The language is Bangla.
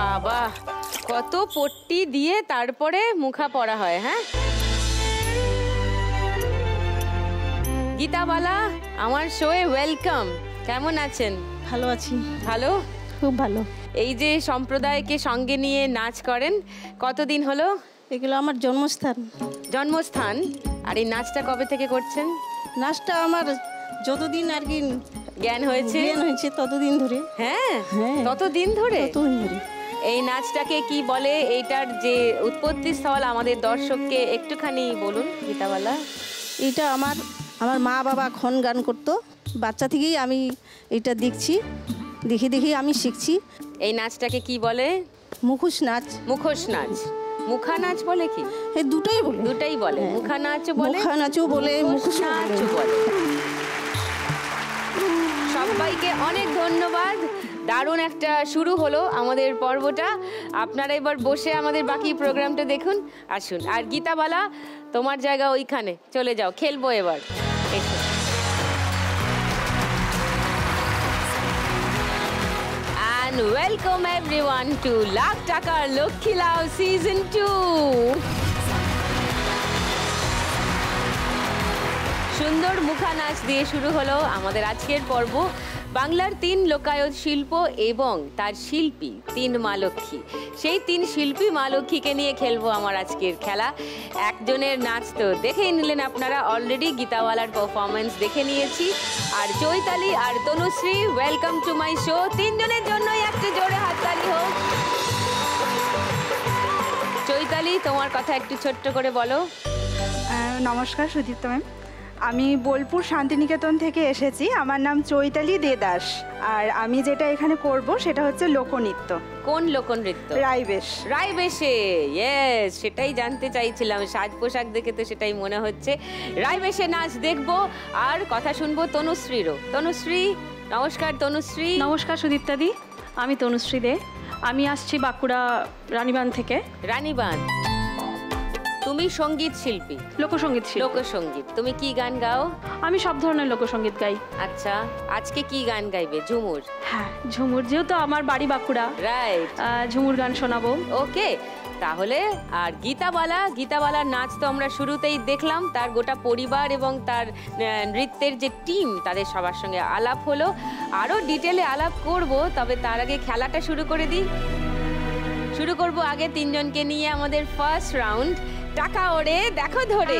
বাবা, কত পট্টি দিয়ে তারপরে মুখা পরা হয়। হ্যাঁ, গীতাবালা, আমার শোয়ে ওয়েলকাম। কেমন আছেন? ভালো আছি। ভালো, খুব ভালো। এই যে সম্প্রদায়কে সঙ্গে নিয়ে নাচ করেন, কতদিন হলো? এগুলো আমার জন্মস্থান। জন্মস্থান। আর এই নাচটা কবে থেকে করছেন? নাচটা আমার যতদিন আর কি জ্ঞান হয়েছে ততদিন ধরে। হ্যাঁ, হ্যাঁ, ততদিন ধরে। ততদিন ধরে। এই নাচটাকে কি বলে, এইটার যে উৎপত্তি স্থল আমাদের দর্শককে একটুখানি বলুন গীতাবালা। এটা আমার মা বাবা খন গান করতো, বাচ্চা থেকেই আমি এটা দেখছি, দেখে আমি শিখছি। এই নাচটাকে কি বলে? মুখোশ নাচ। মুখোশ নাচ। মুখা নাচ বলে কি? এই দুটাই বলে। দুটাই বলে। মুখা নাচও বলে, মুখা নাচও বলে, মুখোশ নাচও বলে। সবাইকে অনেক ধন্যবাদ। দারুণ একটা শুরু হলো আমাদের পর্বটা। আপনারা এবার বসে আমাদের বাকি প্রোগ্রামটা দেখুন। আসুন। আর গীতাবালা, তোমার জায়গা ওইখানে, চলে যাও, খেলবো এবার। এসো। And welcome everyone to lakh টাকার লক্ষ্মী লাউ Season 2. সুন্দর মুখা নাচ দিয়ে শুরু হলো আমাদের আজকের পর্ব। বাংলার 3 লোকায়ত শিল্প এবং তার শিল্পী 3 মা লক্ষ্মী, সেই 3 শিল্পী মা লক্ষ্মীকে নিয়ে খেলবো আমার আজকের খেলা। একজনের নাচ তো দেখেই নিলেন আপনারা, অলরেডি গীতাওয়ালার পারফরমেন্স দেখে নিয়েছি। আর চৈতালি আর Tanushree, welcome to my show. 3 জনের জন্যই একটা জোরে হাততালি হোক। চৈতালি, তোমার কথা একটু ছোট্ট করে বলো। নমস্কার সুদীপ্ত ম্যাম, আমি বোলপুর শান্তিনিকেতন থেকে এসেছি। আমার নাম চৈতালি দে দাস। আর আমি যেটা এখানে করব সেটা হচ্ছে লোকনৃত্য। কোন লোকনৃত্য? রাইবেশ। রাইবেশে, ইয়েস, সেটাই জানতে চাইছিলাম। সাজ পোশাক দেখে তো সেটাই মনে হচ্ছে। রাইবেশে নাচ দেখবো আর কথা শুনবো তনুশ্রীরও। তনুশ্রী, নমস্কার। তনুশ্রী। নমস্কার সুদীপ্তাদি, আমি তনুশ্রী দে। আমি আসছি বাঁকুড়া রানীবান থেকে। রানীবান। তুমি সঙ্গীত শিল্পী? লোকসঙ্গীত শিল্পী। লোকসঙ্গীত। তুমি কি গান গাও? আমি সব ধরনের লোকসঙ্গীত গাই। আচ্ছা, আজকে কি গান গাইবে? ঝুমুর? হ্যাঁ, ঝুমুর, যেহেতু আমার বাড়ি বাঁকুড়া, রাইট, ঝুমুর গান শোনাবো। ওকে, তাহলে। আর গীতাবালার নাচ তো আমরা শুরুতেই দেখলাম। তার গোটা পরিবার এবং তার নৃত্যের যে টিম, তাদের সবার সঙ্গে আলাপ হলো। আরও ডিটেলে আলাপ করব, তবে তার আগে খেলাটা শুরু করে দিই। শুরু করব আগে 3 জনকে নিয়ে আমাদের ফার্স্ট রাউন্ড। টাকা ওড়ে দেখো ধরে।